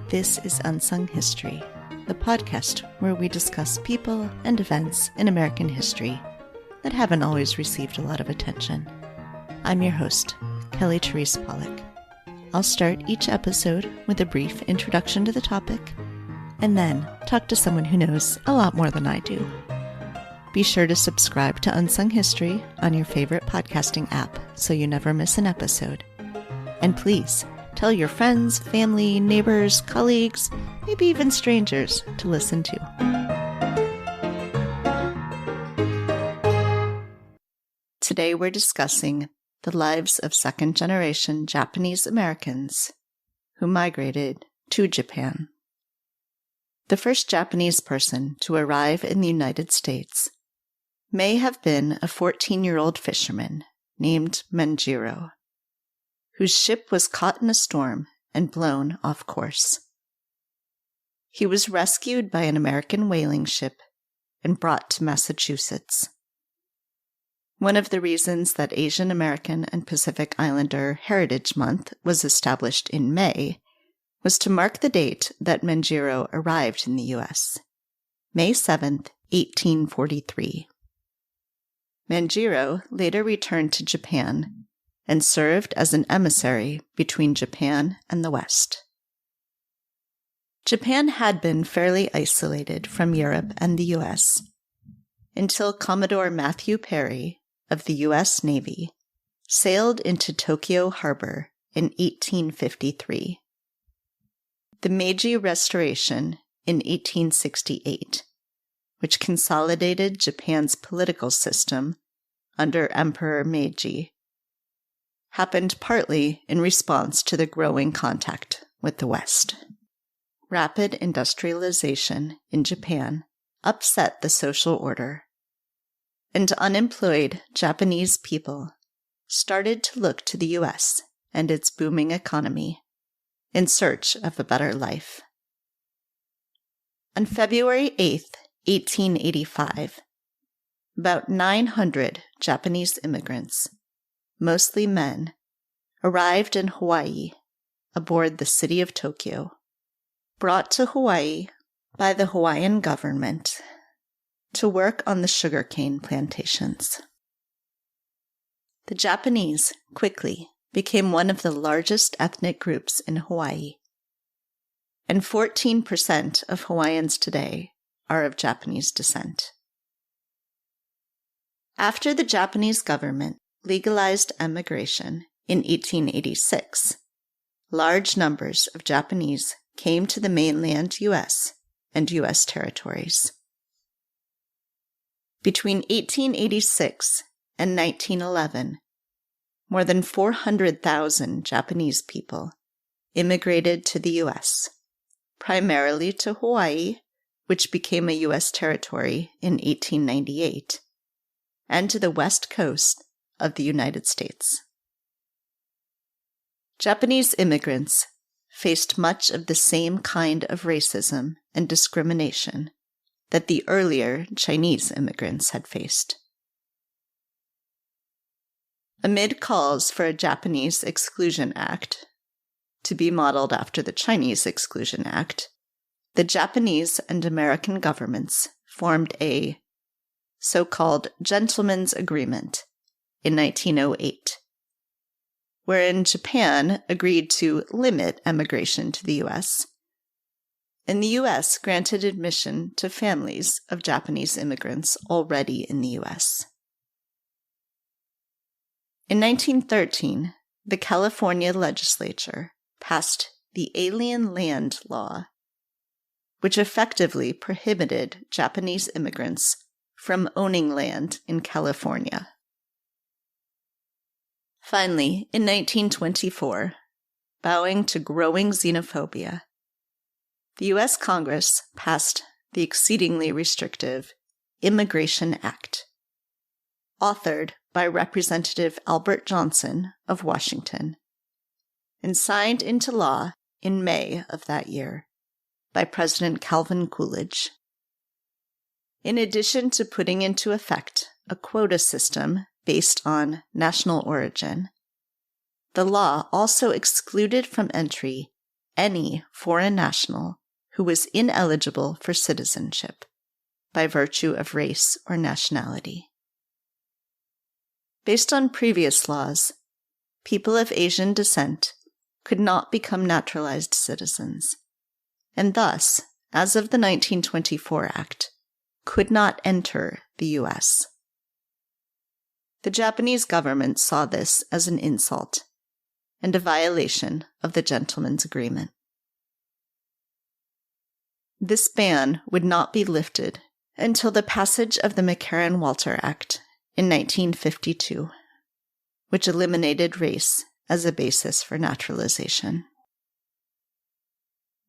This is Unsung History, the podcast where we discuss people and events in American history that haven't always received a lot of attention. I'm your host, Kelly Therese Pollock. I'll start each episode with a brief introduction to the topic, and then talk to someone who knows a lot more than I do. Be sure to subscribe to Unsung History on your favorite podcasting app so you never miss an episode. And please, tell your friends, family, neighbors, colleagues, maybe even strangers to listen to. Today we're discussing the lives of second-generation Japanese Americans who migrated to Japan. The first Japanese person to arrive in the United States may have been a 14-year-old fisherman named Manjiro, whose ship was caught in a storm and blown off course. He was rescued by an American whaling ship and brought to Massachusetts. One of the reasons that Asian American and Pacific Islander Heritage Month was established in May was to mark the date that Manjiro arrived in the U.S., May 7, 1843. Manjiro later returned to Japan and served as an emissary between Japan and the West. Japan had been fairly isolated from Europe and the U.S. until Commodore Matthew Perry of the U.S. Navy sailed into Tokyo Harbor in 1853. The Meiji Restoration in 1868, which consolidated Japan's political system under Emperor Meiji, happened partly in response to the growing contact with the West. Rapid industrialization in Japan upset the social order, and unemployed Japanese people started to look to the U.S. and its booming economy in search of a better life. On February 8, 1885, about 900 Japanese immigrants, mostly men, arrived in Hawaii aboard the city of Tokyo, brought to Hawaii by the Hawaiian government to work on the sugarcane plantations. The Japanese quickly became one of the largest ethnic groups in Hawaii, and 14% of Hawaiians today are of Japanese descent. After the Japanese government legalized emigration in 1886, large numbers of Japanese came to the mainland U.S. and U.S. territories. Between 1886 and 1911, more than 400,000 Japanese people immigrated to the U.S., primarily to Hawaii, which became a U.S. territory in 1898, and to the west coast of the United States. Japanese immigrants faced much of the same kind of racism and discrimination that the earlier Chinese immigrants had faced. Amid calls for a Japanese Exclusion Act, to be modeled after the Chinese Exclusion Act, the Japanese and American governments formed a so-called Gentleman's Agreement in 1908, wherein Japan agreed to limit emigration to the U.S., and the U.S. granted admission to families of Japanese immigrants already in the U.S. In 1913, the California legislature passed the Alien Land Law, which effectively prohibited Japanese immigrants from owning land in California. Finally, in 1924, bowing to growing xenophobia, the U.S. Congress passed the exceedingly restrictive Immigration Act, authored by Representative Albert Johnson of Washington, and signed into law in May of that year by President Calvin Coolidge. In addition to putting into effect a quota system based on national origin, the law also excluded from entry any foreign national who was ineligible for citizenship by virtue of race or nationality. Based on previous laws, people of Asian descent could not become naturalized citizens, and thus, as of the 1924 Act, could not enter the U.S. The Japanese government saw this as an insult and a violation of the gentleman's agreement. This ban would not be lifted until the passage of the McCarran-Walter Act in 1952, which eliminated race as a basis for naturalization.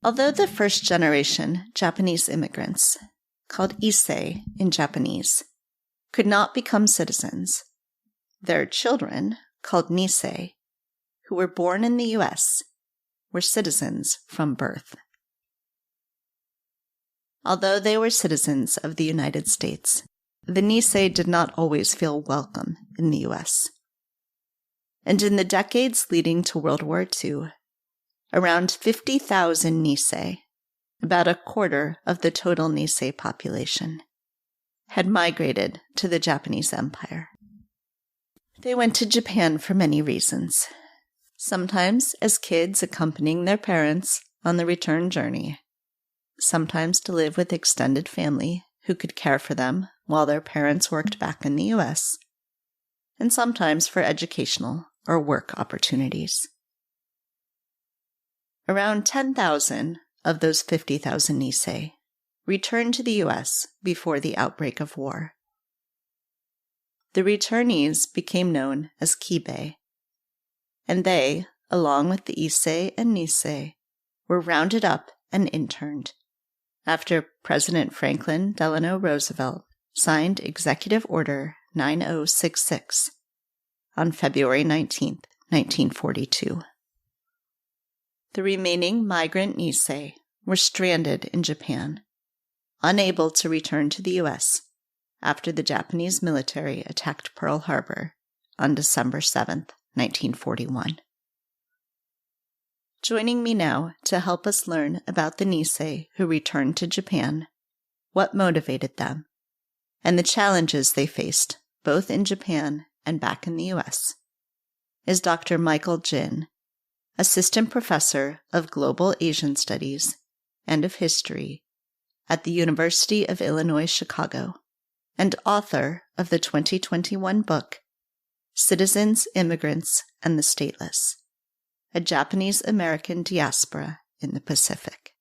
Although the first-generation Japanese immigrants, called Nisei in Japanese, could not become citizens, their children, called Nisei, who were born in the U.S., were citizens from birth. Although they were citizens of the United States, the Nisei did not always feel welcome in the U.S. And in the decades leading to World War II, around 50,000 Nisei, about a quarter of the total Nisei population, had migrated to the Japanese Empire. They went to Japan for many reasons, sometimes as kids accompanying their parents on the return journey, sometimes to live with extended family who could care for them while their parents worked back in the U.S., and sometimes for educational or work opportunities. Around 10,000 of those 50,000 Nisei returned to the U.S. before the outbreak of war. The returnees became known as Kibei, and they, along with the Issei and Nisei, were rounded up and interned after President Franklin Delano Roosevelt signed Executive Order 9066 on February 19, 1942. The remaining migrant Nisei were stranded in Japan, unable to return to the U.S. after the Japanese military attacked Pearl Harbor on December 7, 1941. Joining me now to help us learn about the Nisei who returned to Japan, what motivated them, and the challenges they faced both in Japan and back in the U.S., is Dr. Michael Jin, Assistant Professor of Global Asian Studies and of History at the University of Illinois Chicago, and author of the 2021 book, Citizens, Immigrants, and the Stateless, a Japanese American Diaspora in the Pacific.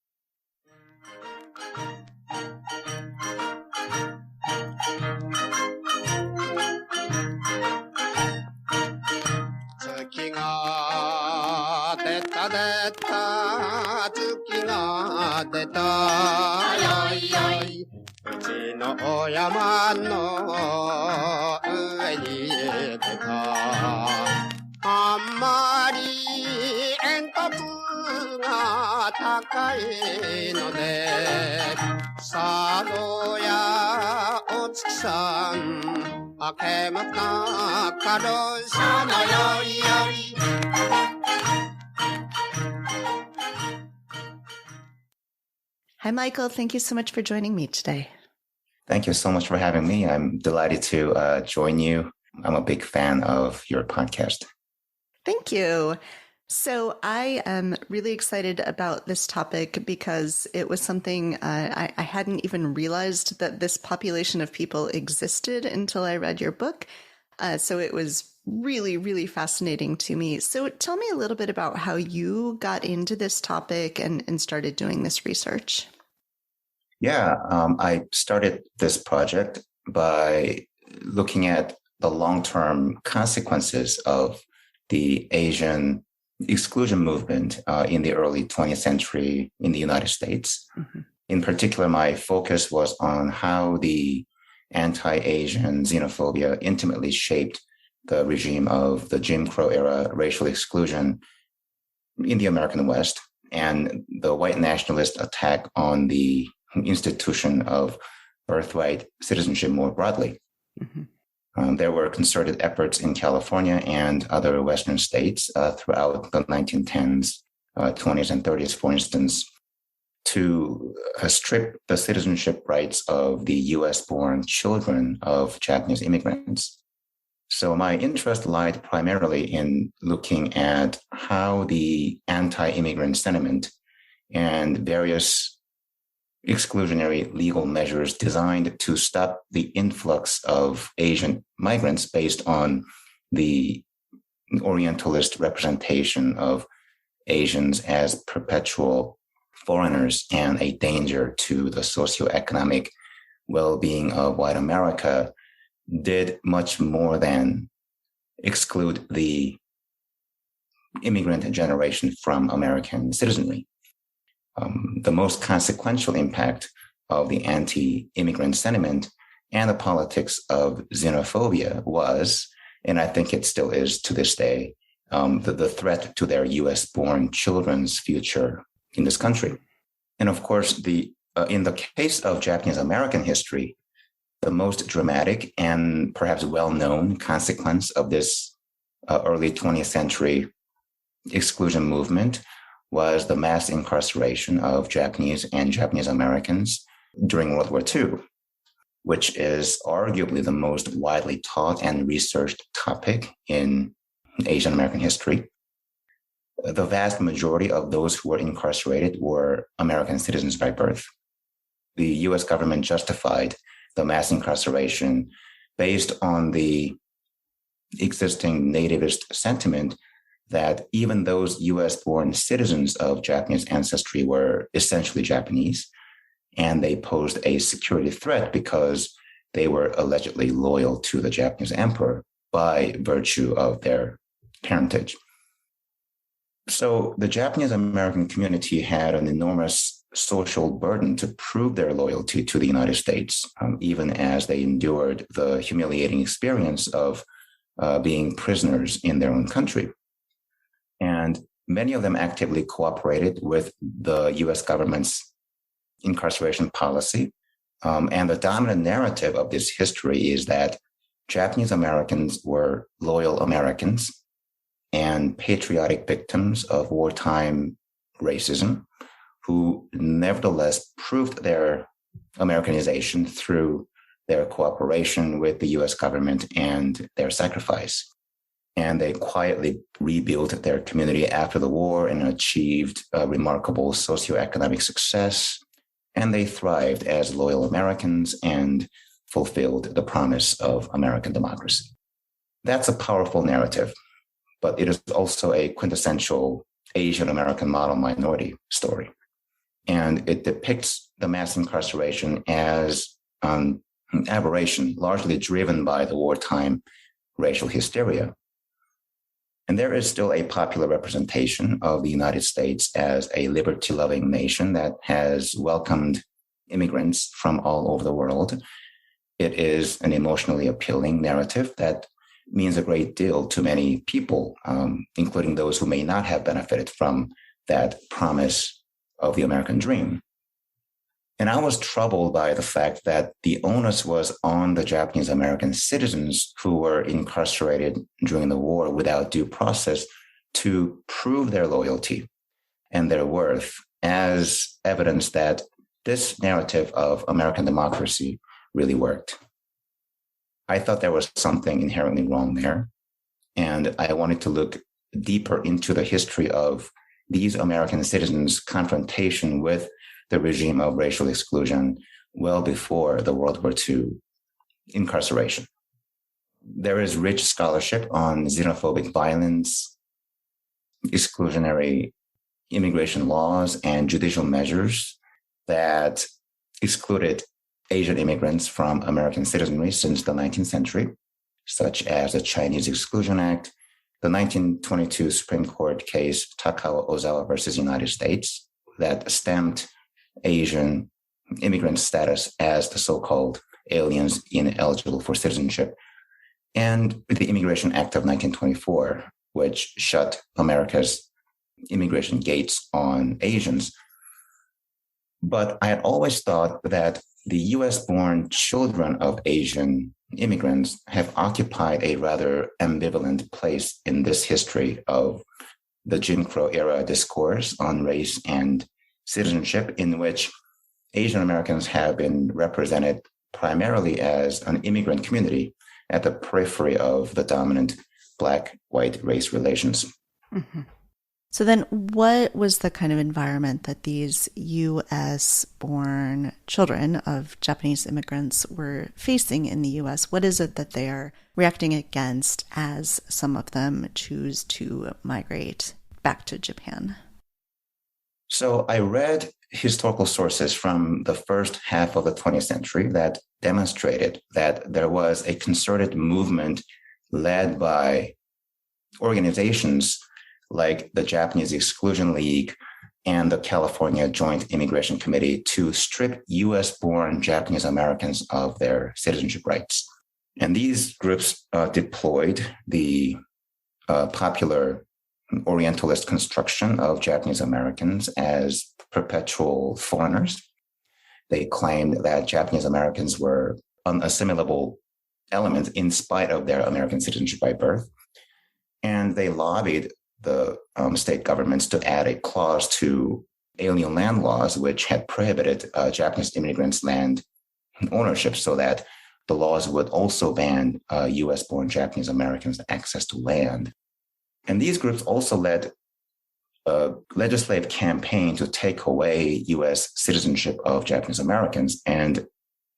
Hi, Michael. Thank you so much for joining me today. Thank you so much for having me. I'm delighted to join you. I'm a big fan of your podcast. Thank you. So I am really excited about this topic because it was something I hadn't even realized that this population of people existed until I read your book. So it was really, really fascinating to me. So tell me a little bit about how you got into this topic and started doing this research. Yeah, I started this project by looking at the long-term consequences of the Asian exclusion movement in the early 20th century in the United States. Mm-hmm. In particular, my focus was on how the anti-Asian xenophobia intimately shaped the regime of the Jim Crow era racial exclusion in the American West and the white nationalist attack on the institution of birthright citizenship more broadly. Mm-hmm. There were concerted efforts in California and other Western states throughout the 1910s 20s and 30s, for instance, to strip the citizenship rights of the US-born children of Japanese immigrants. So my interest lied primarily in looking at how the anti-immigrant sentiment and various exclusionary legal measures designed to stop the influx of Asian migrants based on the Orientalist representation of Asians as perpetual foreigners and a danger to the socioeconomic well-being of white America did much more than exclude the immigrant generation from American citizenry. The most consequential impact of the anti-immigrant sentiment and the politics of xenophobia was, and I think it still is to this day, the threat to their US-born children's future in this country. And of course, in the case of Japanese American history, the most dramatic and perhaps well-known consequence of this early 20th century exclusion movement was the mass incarceration of Japanese and Japanese Americans during World War II, which is arguably the most widely taught and researched topic in Asian American history. The vast majority of those who were incarcerated were American citizens by birth. The US government justified the mass incarceration based on the existing nativist sentiment that even those US-born citizens of Japanese ancestry were essentially Japanese, and they posed a security threat because they were allegedly loyal to the Japanese emperor by virtue of their parentage. So the Japanese American community had an enormous social burden to prove their loyalty to the United States, even as they endured the humiliating experience of being prisoners in their own country. And many of them actively cooperated with the US government's incarceration policy. And the dominant narrative of this history is that Japanese Americans were loyal Americans and patriotic victims of wartime racism who nevertheless proved their Americanization through their cooperation with the US government and their sacrifice. And they quietly rebuilt their community after the war and achieved remarkable socioeconomic success. And they thrived as loyal Americans and fulfilled the promise of American democracy. That's a powerful narrative, but it is also a quintessential Asian American model minority story. And it depicts the mass incarceration as an aberration, largely driven by the wartime racial hysteria. And there is still a popular representation of the United States as a liberty-loving nation that has welcomed immigrants from all over the world. It is an emotionally appealing narrative that means a great deal to many people, including those who may not have benefited from that promise of the American dream. And I was troubled by the fact that the onus was on the Japanese American citizens who were incarcerated during the war without due process to prove their loyalty and their worth as evidence that this narrative of American democracy really worked. I thought there was something inherently wrong there. And I wanted to look deeper into the history of these American citizens' confrontation with the regime of racial exclusion well before the World War II incarceration. There is rich scholarship on xenophobic violence, exclusionary immigration laws, and judicial measures that excluded Asian immigrants from American citizenry since the 19th century, such as the Chinese Exclusion Act, the 1922 Supreme Court case Takao Ozawa versus United States that stamped Asian immigrant status as the so-called aliens ineligible for citizenship, and the Immigration Act of 1924, which shut America's immigration gates on Asians. But I had always thought that the US-born children of Asian immigrants have occupied a rather ambivalent place in this history of the Jim Crow era discourse on race and citizenship, in which Asian Americans have been represented primarily as an immigrant community at the periphery of the dominant Black-white race relations. Mm-hmm. So then what was the kind of environment that these U.S.-born children of Japanese immigrants were facing in the U.S.? What is it that they are reacting against as some of them choose to migrate back to Japan? So I read historical sources from the first half of the 20th century that demonstrated that there was a concerted movement led by organizations like the Japanese Exclusion League and the California Joint Immigration Committee to strip U.S.-born Japanese Americans of their citizenship rights. And these groups deployed the popular Orientalist construction of Japanese Americans as perpetual foreigners. They claimed that Japanese Americans were unassimilable elements in spite of their American citizenship by birth. And they lobbied the state governments to add a clause to alien land laws, which had prohibited Japanese immigrants' land ownership, so that the laws would also ban U.S.-born Japanese Americans' access to land. And these groups also led a legislative campaign to take away U.S. citizenship of Japanese Americans, and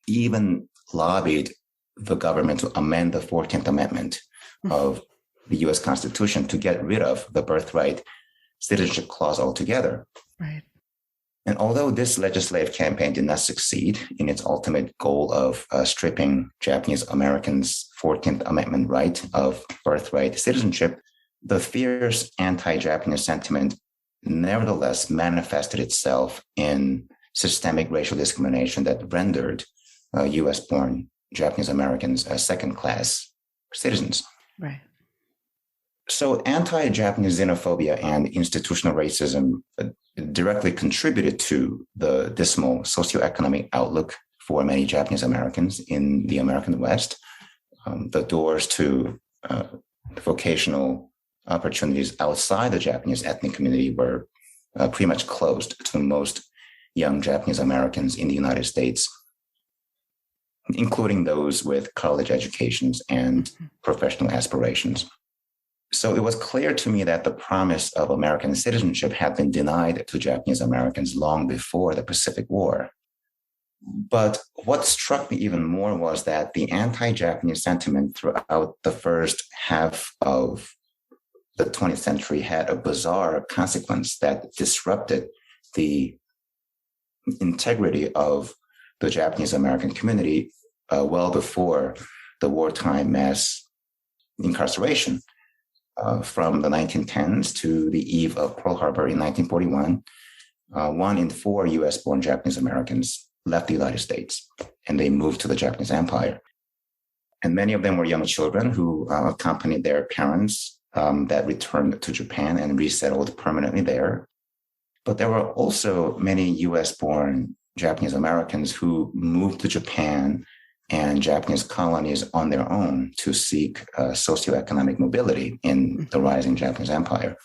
even lobbied the government to amend the 14th Amendment of the U.S. Constitution to get rid of the birthright citizenship clause altogether. Right. And although this legislative campaign did not succeed in its ultimate goal of stripping Japanese Americans' 14th Amendment right of birthright citizenship, the fierce anti-Japanese sentiment nevertheless manifested itself in systemic racial discrimination that rendered U.S.-born Japanese Americans as second-class citizens. Right. So anti-Japanese xenophobia and institutional racism directly contributed to the dismal socioeconomic outlook for many Japanese Americans in the American West. The doors to vocational opportunities outside the Japanese ethnic community were pretty much closed to most young Japanese Americans in the United States, including those with college educations and professional aspirations. So it was clear to me that the promise of American citizenship had been denied to Japanese Americans long before the Pacific War. But what struck me even more was that the anti-Japanese sentiment throughout the first half of the 20th century had a bizarre consequence that disrupted the integrity of the Japanese American community well before the wartime mass incarceration. From the 1910s to the eve of Pearl Harbor in 1941, 1 in 4 U.S.-born Japanese Americans left the United States, and they moved to the Japanese Empire. And many of them were young children who accompanied their parents that returned to Japan and resettled permanently there. But there were also many U.S.-born Japanese Americans who moved to Japan and Japanese colonies on their own to seek socioeconomic mobility in the rising Japanese empire.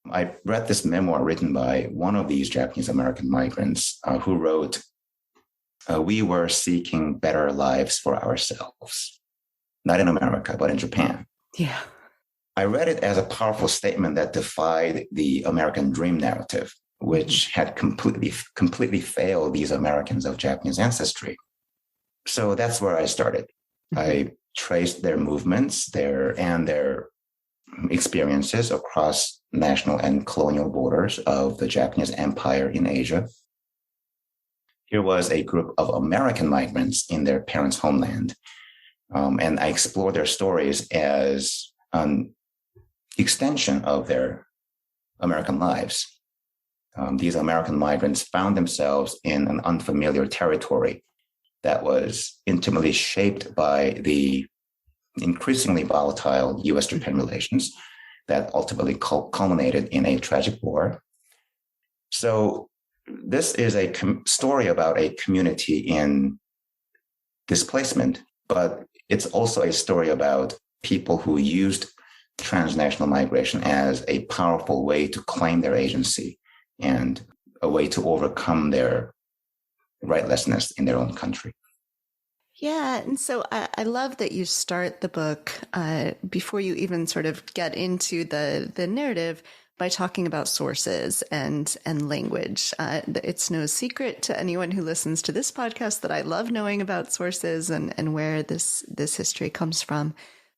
I read this memoir written by one of these Japanese American migrants who wrote, "We were seeking better lives for ourselves, not in America, but in Japan." Yeah. I read it as a powerful statement that defied the American dream narrative, which had completely failed these Americans of Japanese ancestry. So that's where I started. I traced their movements, their experiences across national and colonial borders of the Japanese Empire in Asia. Here was a group of American migrants in their parents' homeland. And I explored their stories as an extension of their American lives. These American migrants found themselves in an unfamiliar territory that was intimately shaped by the increasingly volatile U.S.-Japan relations that ultimately culminated in a tragic war. So this is a story about a community in displacement, but it's also a story about people who used transnational migration as a powerful way to claim their agency and a way to overcome their rightlessness in their own country. Yeah. And so I love that you start the book before you even sort of get into the narrative by talking about sources and language. It's no secret to anyone who listens to this podcast that I love knowing about sources and where this history comes from.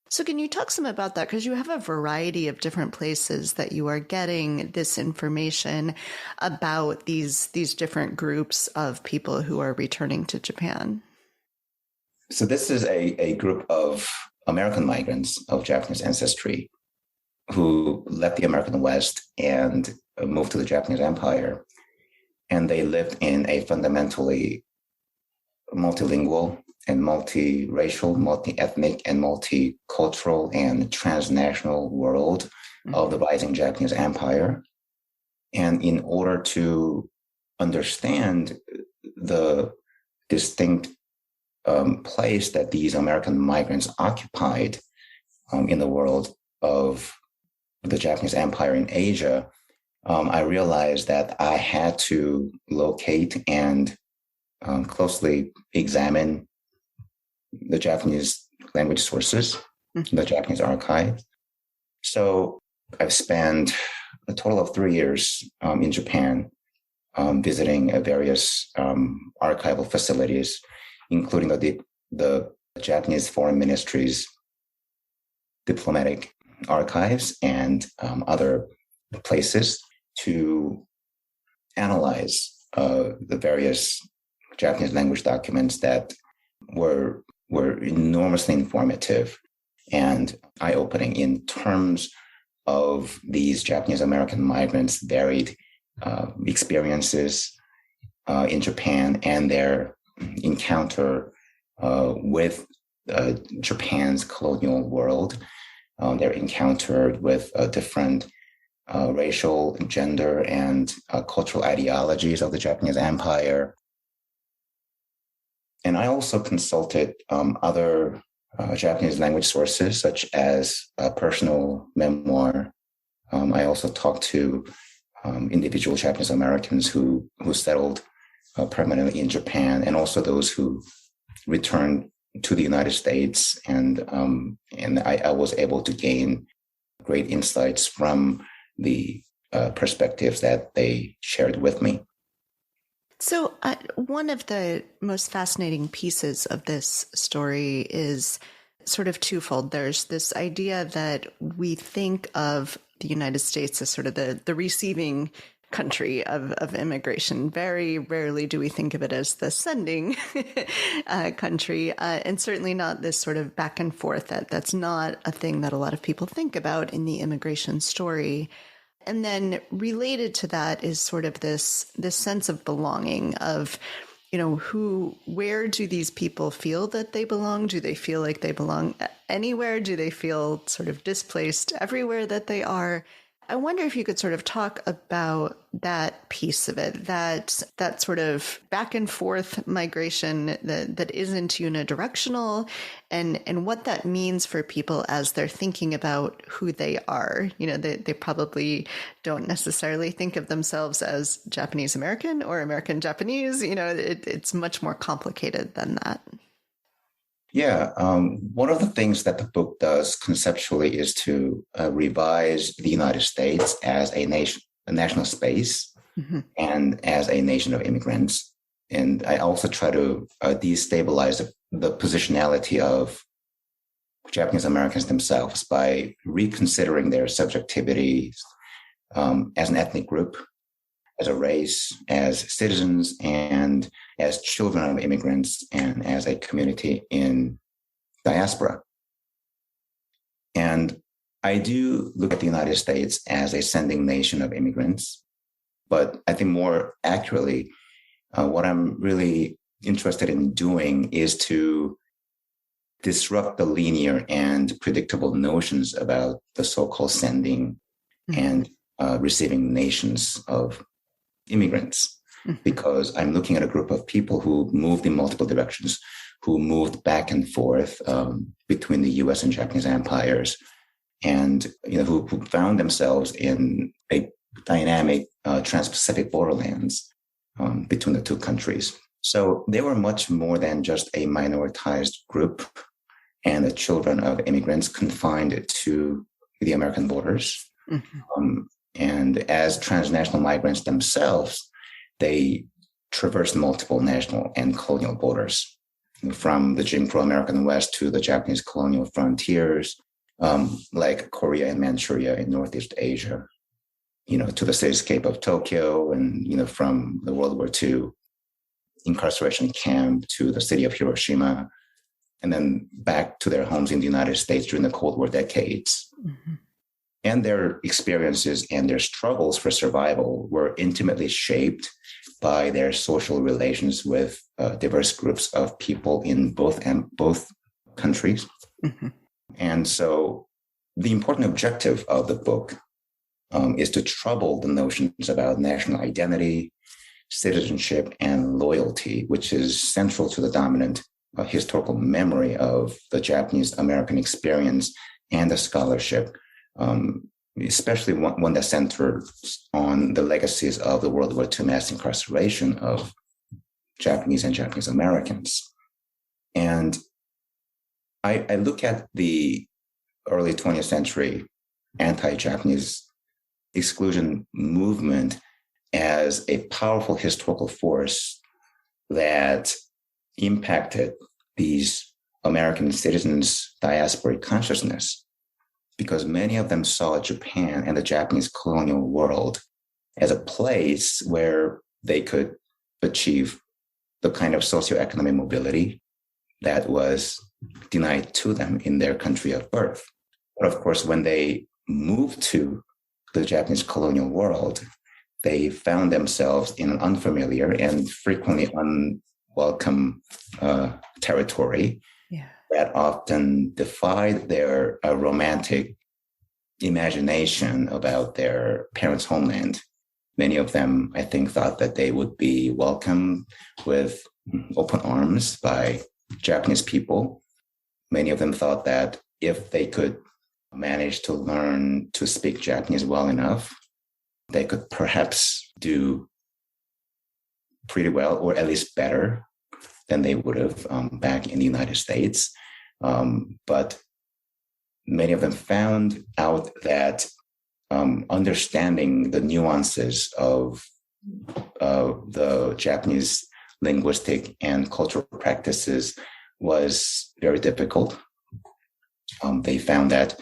So can you talk some about that? Because you have a variety of different places that you are getting this information about these different groups of people who are returning to Japan. So this is a group of American migrants of Japanese ancestry who left the American West and moved to the Japanese Empire. And they lived in a fundamentally multilingual and multiracial, multi-ethnic, and multicultural and transnational world of the rising Japanese Empire. And in order to understand the distinct place that these American migrants occupied in the world of the Japanese Empire in Asia, I realized that I had to locate and closely examine the Japanese language sources, the Japanese archives. So I've spent a total of 3 years in Japan visiting various archival facilities, including the Japanese Foreign Ministry's diplomatic archives and other places to analyze the various Japanese language documents that were enormously informative and eye-opening in terms of these Japanese American migrants' varied experiences in Japan and their encounter with Japan's colonial world, their encounter with different racial, gender, and cultural ideologies of the Japanese Empire. And I also consulted other Japanese language sources, such as personal memoir. I also talked to individual Japanese Americans who settled permanently in Japan, and also those who returned to the United States. And I was able to gain great insights from the perspectives that they shared with me. So one of the most fascinating pieces of this story is sort of twofold. There's this idea that we think of the United States as sort of the receiving country of immigration. Very rarely do we think of it as the sending country, and certainly not this sort of back and forth. That's not a thing that a lot of people think about in the immigration story. And then related to that is sort of this sense of belonging of, where do these people feel that they belong? Do they feel like they belong anywhere? Do they feel sort of displaced everywhere that they are? I wonder if you could sort of talk about that piece of it, that sort of back and forth migration that isn't unidirectional, and what that means for people as they're thinking about who they are. They probably don't necessarily think of themselves as Japanese American or American Japanese. It's much more complicated than that. Yeah, one of the things that the book does conceptually is to revise the United States as a national space, and as a nation of immigrants. And I also try to destabilize the positionality of Japanese Americans themselves by reconsidering their subjectivity as an ethnic group, as a race, as citizens, and as children of immigrants, and as a community in diaspora. And I do look at the United States as a sending nation of immigrants, but I think more accurately, what I'm really interested in doing is to disrupt the linear and predictable notions about the so-called sending and receiving nations of immigrants, because I'm looking at a group of people who moved in multiple directions, who moved back and forth between the US and Japanese empires, and who found themselves in a dynamic trans-Pacific borderlands between the two countries. So they were much more than just a minoritized group and the children of immigrants confined to the American borders. And as transnational migrants themselves, they traversed multiple national and colonial borders, from the Jim Crow American West to the Japanese colonial frontiers, like Korea and Manchuria in Northeast Asia, to the cityscape of Tokyo, and, from the World War II incarceration camp to the city of Hiroshima, and then back to their homes in the United States during the Cold War decades. And their experiences and their struggles for survival were intimately shaped by their social relations with diverse groups of people in both countries. And so the important objective of the book is to trouble the notions about national identity, citizenship, and loyalty, which is central to the dominant historical memory of the Japanese American experience and the scholarship, especially one that centers on the legacies of the World War II mass incarceration of Japanese and Japanese Americans. And I look at the early 20th century anti-Japanese exclusion movement as a powerful historical force that impacted these American citizens' diasporic consciousness, because many of them saw Japan and the Japanese colonial world as a place where they could achieve the kind of socioeconomic mobility that was denied to them in their country of birth. But of course, when they moved to the Japanese colonial world, they found themselves in an unfamiliar and frequently unwelcome territory that often defied their romantic imagination about their parents' homeland. Many of them, I think, thought that they would be welcomed with open arms by Japanese people. Many of them thought that if they could manage to learn to speak Japanese well enough, they could perhaps do pretty well, or at least better than they would have back in the United States. But many of them found out that understanding the nuances of the Japanese linguistic and cultural practices was very difficult. They found that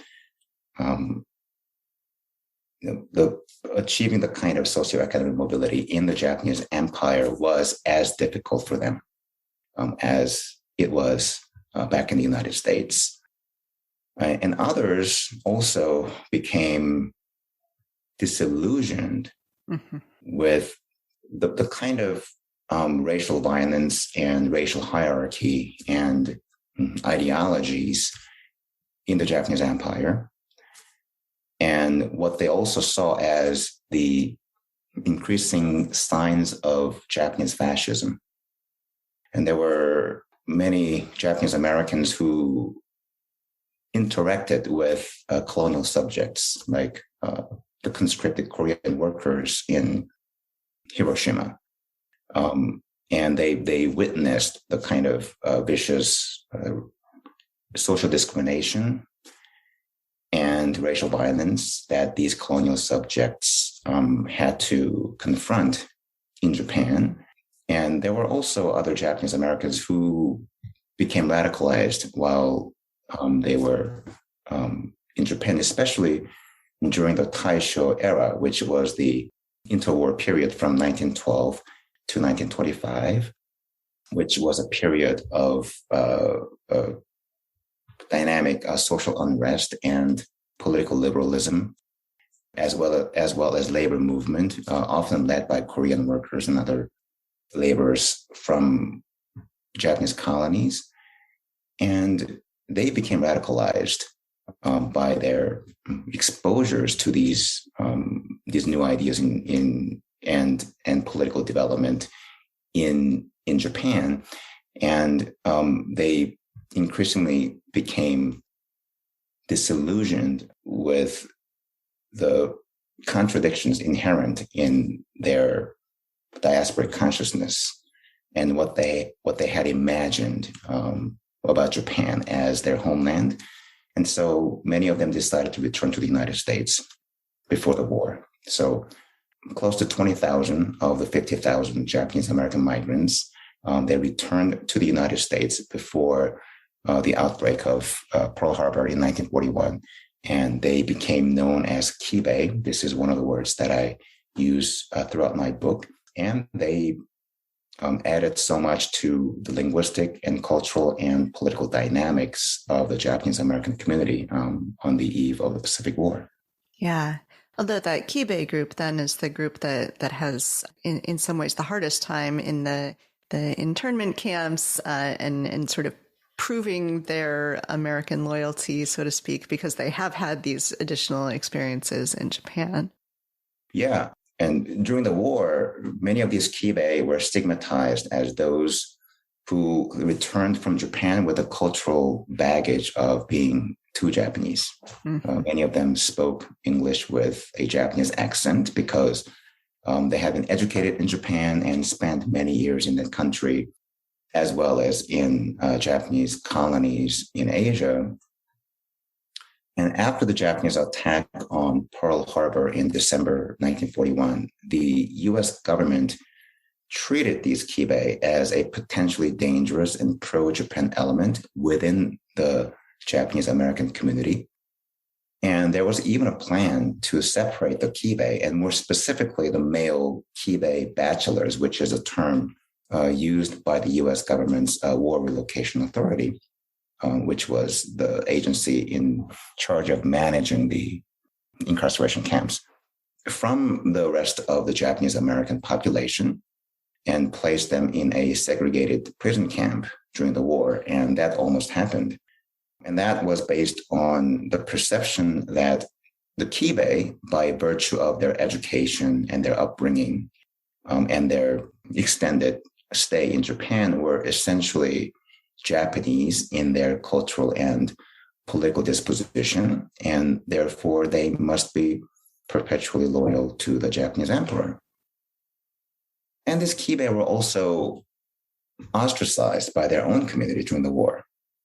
achieving the kind of socioeconomic mobility in the Japanese empire was as difficult for them as it was back in the United States. And others also became disillusioned with the kind of racial violence and racial hierarchy and ideologies in the Japanese empire. And what they also saw as the increasing signs of Japanese fascism. And there were many Japanese Americans who interacted with colonial subjects, like the conscripted Korean workers in Hiroshima. And they witnessed the kind of vicious social discrimination and racial violence that these colonial subjects had to confront in Japan. And there were also other Japanese Americans who became radicalized while they were in Japan, especially during the Taisho era, which was the interwar period from 1912 to 1925, which was a period of dynamic social unrest and political liberalism, as well as labor movement, often led by Korean workers and other laborers from Japanese colonies. And they became radicalized by their exposures to these new ideas and political development in Japan, and they increasingly became disillusioned with the contradictions inherent in their diasporic consciousness and what they had imagined about Japan as their homeland. And so many of them decided to return to the United States before the war. So close to 20,000 of the 50,000 Japanese American migrants, they returned to the United States before the outbreak of Pearl Harbor in 1941. And they became known as Kibe. This is one of the words that I use throughout my book. And they added so much to the linguistic and cultural and political dynamics of the Japanese American community on the eve of the Pacific War. Yeah. Although that Kibe group then is the group that has, in some ways, the hardest time in the internment camps and sort of proving their American loyalty, so to speak, because they have had these additional experiences in Japan. Yeah. And during the war, many of these Kibe were stigmatized as those who returned from Japan with a cultural baggage of being too Japanese. Mm-hmm. Many of them spoke English with a Japanese accent because they had been educated in Japan and spent many years in that country, as well as in Japanese colonies in Asia. And after the Japanese attack on Pearl Harbor in December 1941, the U.S. government treated these Kibe as a potentially dangerous and pro-Japan element within the Japanese American community. And there was even a plan to separate the Kibe, and more specifically, the male Kibe bachelors, which is a term used by the U.S. government's War Relocation Authority, which was the agency in charge of managing the incarceration camps, from the rest of the Japanese American population and place them in a segregated prison camp during the war. And that almost happened. And that was based on the perception that the Kibe, by virtue of their education and their upbringing and their extended stay in Japan, were essentially Japanese in their cultural and political disposition, and therefore they must be perpetually loyal to the Japanese emperor. And these Kibe were also ostracized by their own community during the war.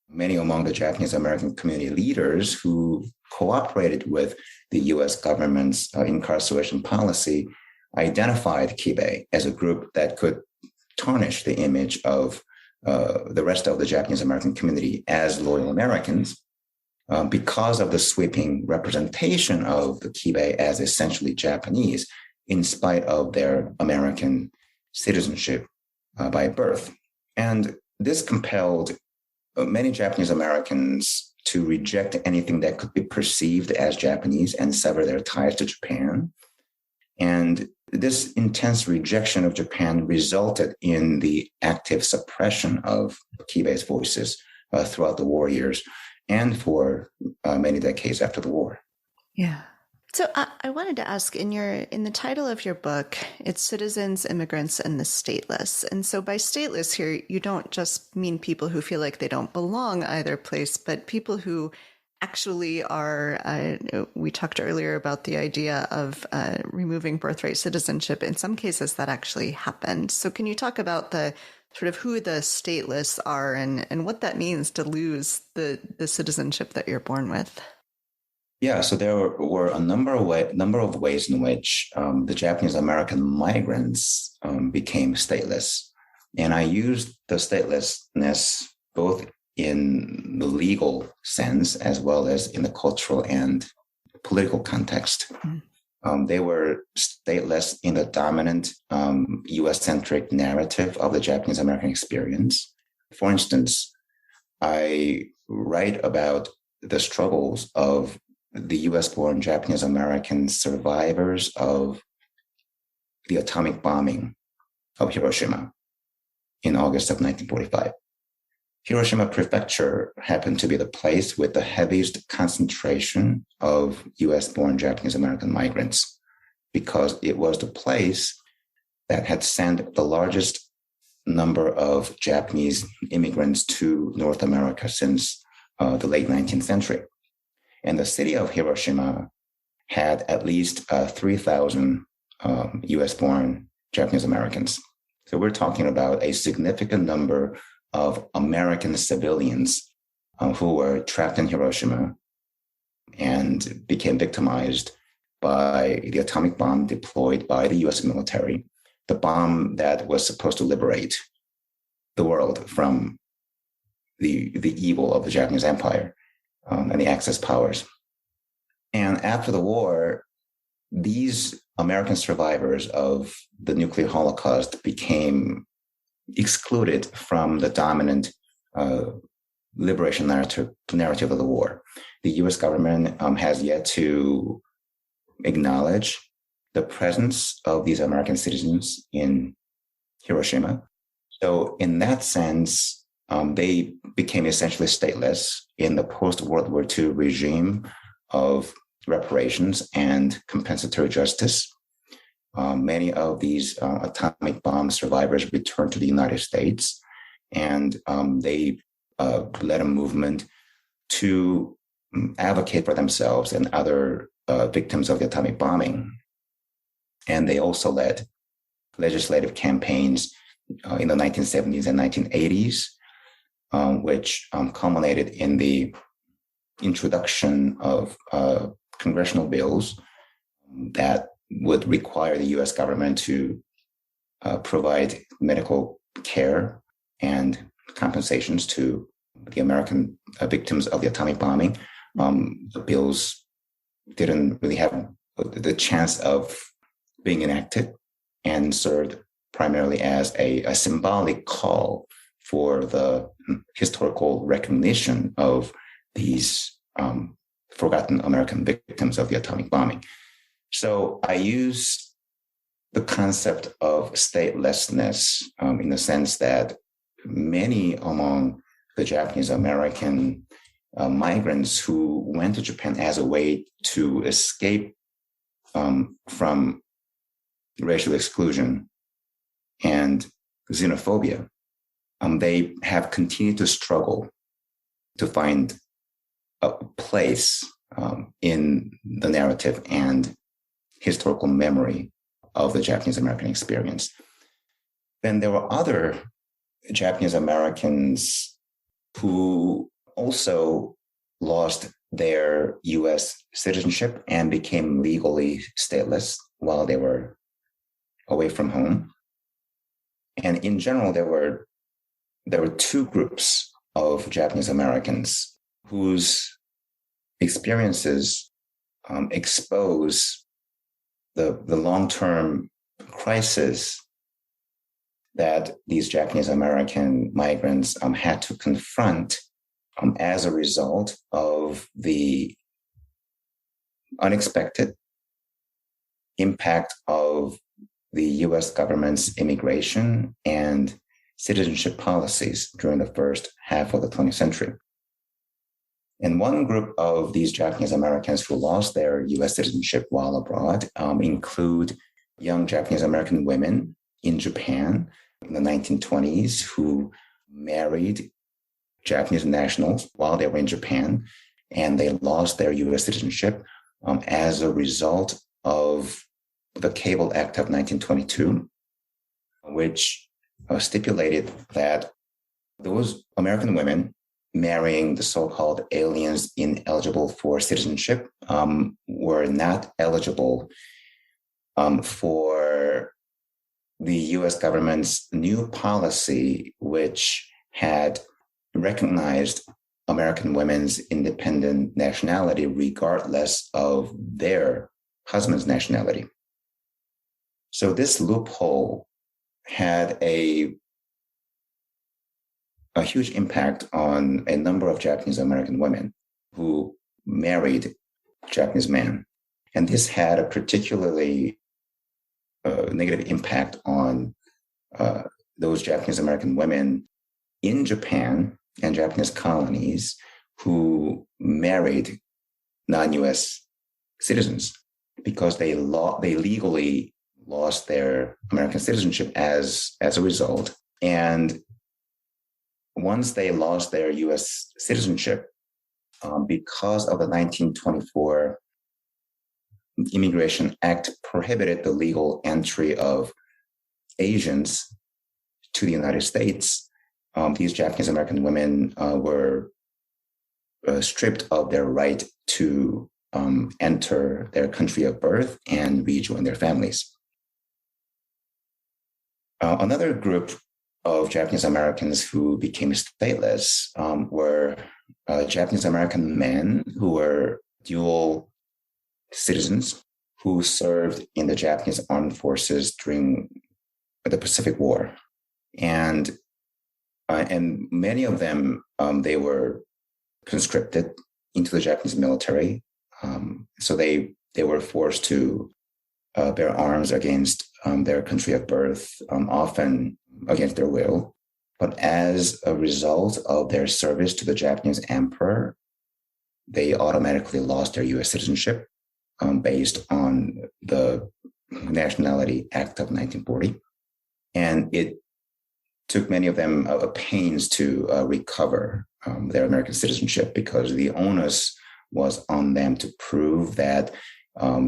Many among the Japanese American community leaders who cooperated with the U.S. government's incarceration policy identified Kibe as a group that could tarnish the image of the rest of the Japanese American community as loyal Americans because of the sweeping representation of the Kibe as essentially Japanese in spite of their American citizenship by birth. And this compelled many Japanese Americans to reject anything that could be perceived as Japanese and sever their ties to Japan. And this intense rejection of Japan resulted in the active suppression of Kibe's voices throughout the war years and for many decades after the war. Yeah. So I wanted to ask, in the title of your book, it's Citizens, Immigrants, and the Stateless. And so by stateless here, you don't just mean people who feel like they don't belong either place, but people who actually are, we talked earlier about the idea of removing birthright citizenship. In some cases, that actually happened. So can you talk about the sort of who the stateless are and what that means to lose the citizenship that you're born with? Yeah, so there were a number of ways in which the Japanese American migrants became stateless. And I used the statelessness both in the legal sense as well as in the cultural and political context. They were stateless in the dominant U.S.-centric narrative of the Japanese American experience. For instance, I write about the struggles of the U.S.-born Japanese American survivors of the atomic bombing of Hiroshima in August of 1945. Hiroshima Prefecture happened to be the place with the heaviest concentration of U.S.-born Japanese American migrants because it was the place that had sent the largest number of Japanese immigrants to North America since the late 19th century. And the city of Hiroshima had at least 3,000 US-born Japanese Americans. So we're talking about a significant number of American civilians who were trapped in Hiroshima and became victimized by the atomic bomb deployed by the US military, the bomb that was supposed to liberate the world from the evil of the Japanese Empire and the Axis powers. And after the war, these American survivors of the nuclear Holocaust became excluded from the dominant liberation narrative of the war. The US government has yet to acknowledge the presence of these American citizens in Hiroshima. So in that sense, they became essentially stateless in the post-World War II regime of reparations and compensatory justice. Many of these atomic bomb survivors returned to the United States, and they led a movement to advocate for themselves and other victims of the atomic bombing. And they also led legislative campaigns in the 1970s and 1980s, which culminated in the introduction of congressional bills that would require the US government to provide medical care and compensations to the American victims of the atomic bombing. The bills didn't really have the chance of being enacted and served primarily as a symbolic call for the historical recognition of these forgotten American victims of the atomic bombing. So I use the concept of statelessness in the sense that many among the Japanese American migrants who went to Japan as a way to escape from racial exclusion and xenophobia, they have continued to struggle to find a place in the narrative and historical memory of the Japanese American experience. Then there were other Japanese Americans who also lost their US citizenship and became legally stateless while they were away from home. And in general, there were two groups of Japanese Americans whose experiences expose the long-term crisis that these Japanese American migrants had to confront as a result of the unexpected impact of the US government's immigration and citizenship policies during the first half of the 20th century. And one group of these Japanese Americans who lost their US citizenship while abroad include young Japanese American women in Japan in the 1920s who married Japanese nationals while they were in Japan, and they lost their US citizenship as a result of the Cable Act of 1922, which stipulated that those American women marrying the so-called aliens ineligible for citizenship were not eligible for the US government's new policy, which had recognized American women's independent nationality regardless of their husband's nationality. So this loophole had a huge impact on a number of Japanese American women who married Japanese men. And this had a particularly negative impact on those Japanese American women in Japan and Japanese colonies who married non-US citizens because they legally lost their American citizenship as a result. And once they lost their US citizenship, because of the 1924 Immigration Act prohibited the legal entry of Asians to the United States. These Japanese American women were stripped of their right to enter their country of birth and rejoin their families. Another group of Japanese Americans who became stateless were Japanese American men who were dual citizens who served in the Japanese armed forces during the Pacific War. And many of them, they were conscripted into the Japanese military. So they were forced to bear arms against their country of birth, often against their will. But as a result of their service to the Japanese emperor, they automatically lost their U.S. citizenship based on the Nationality Act of 1940. And it took many of them pains to recover their American citizenship because the onus was on them to prove that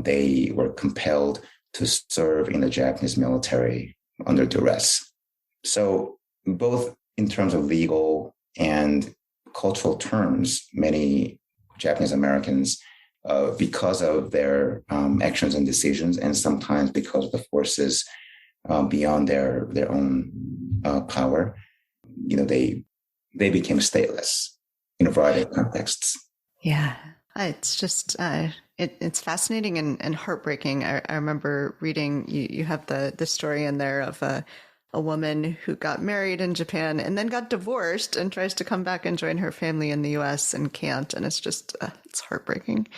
they were compelled to serve in the Japanese military under duress. So both in terms of legal and cultural terms, many Japanese Americans, because of their actions and decisions, and sometimes because of the forces beyond their own power, they became stateless in a variety of contexts. Yeah, it's just it's fascinating and heartbreaking. I remember reading you have the story in there of a woman who got married in Japan and then got divorced and tries to come back and join her family in the U.S. and can't, and it's just it's heartbreaking.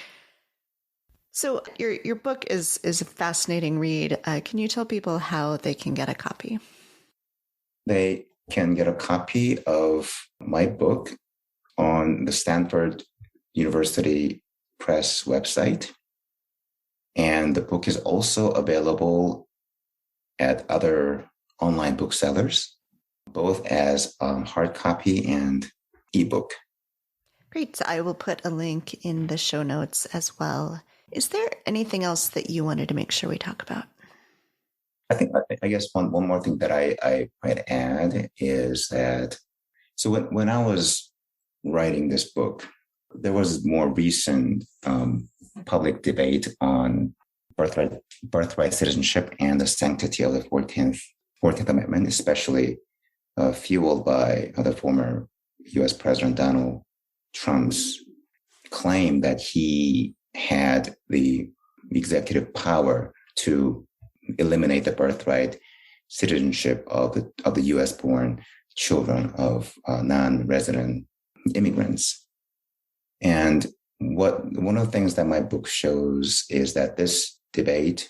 So your book is a fascinating read. Can you tell people how they can get a copy? They can get a copy of my book on the Stanford University Press website. And the book is also available at other online booksellers, both as hard copy and ebook. Great. So I will put a link in the show notes as well. Is there anything else that you wanted to make sure we talk about? I guess one more thing that I might add is that, so when I was writing this book, there was more recent public debate on birthright citizenship and the sanctity of the 14th Amendment, especially fueled by the former U.S. President Donald Trump's claim that he had the executive power to eliminate the birthright citizenship of the U.S.-born children of non-resident immigrants. And one of the things that my book shows is that this debate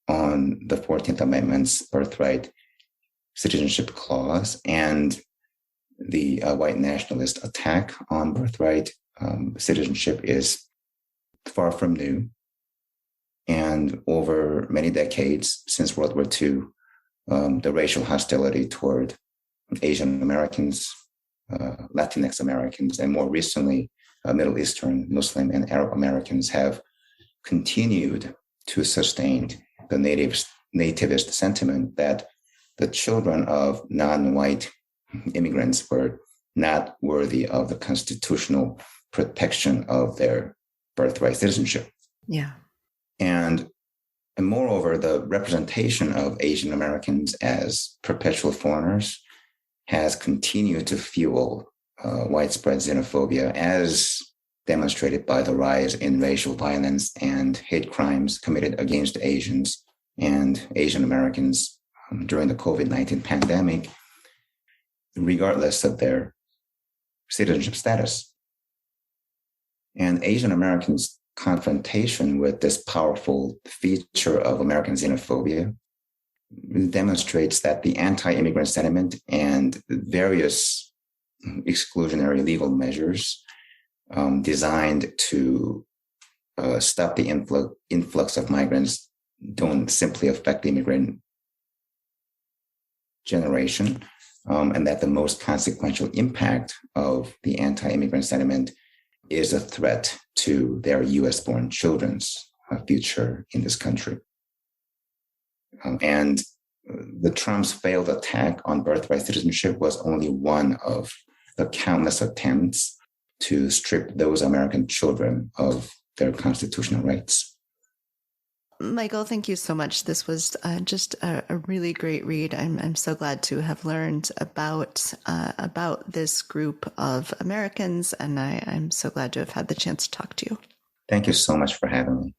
on the 14th Amendment's birthright citizenship clause and the white nationalist attack on birthright citizenship is far from new. And over many decades since World War II, the racial hostility toward Asian Americans, Latinx Americans, and more recently, Middle Eastern, Muslim, and Arab Americans have continued to sustain the nativist sentiment that the children of non-white immigrants were not worthy of the constitutional protection of their birthright citizenship. Yeah. And moreover, the representation of Asian Americans as perpetual foreigners has continued to fuel widespread xenophobia, as demonstrated by the rise in racial violence and hate crimes committed against Asians and Asian Americans during the COVID-19 pandemic, regardless of their citizenship status. And Asian Americans' confrontation with this powerful feature of American xenophobia demonstrates that the anti-immigrant sentiment and various exclusionary legal measures designed to stop the influx of migrants don't simply affect the immigrant generation, and that the most consequential impact of the anti-immigrant sentiment is a threat to their US-born children's future in this country. And the Trump's failed attack on birthright citizenship was only one of the countless attempts to strip those American children of their constitutional rights. Michael, thank you so much. This was just a really great read. I'm so glad to have learned about this group of Americans, and I'm so glad to have had the chance to talk to you. Thank you so much for having me.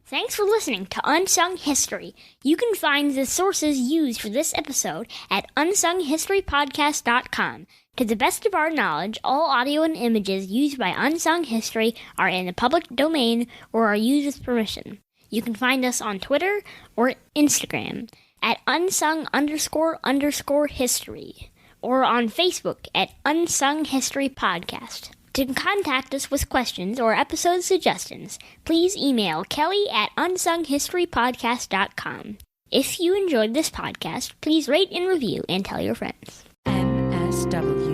Thanks for listening to Unsung History. You can find the sources used for this episode at unsunghistorypodcast.com. To the best of our knowledge, all audio and images used by Unsung History are in the public domain or are used with permission. You can find us on Twitter or Instagram at unsung__history or on Facebook at Unsung History Podcast. To contact us with questions or episode suggestions, please email Kelly at unsunghistorypodcast.com. If you enjoyed this podcast, please rate and review and tell your friends. MSW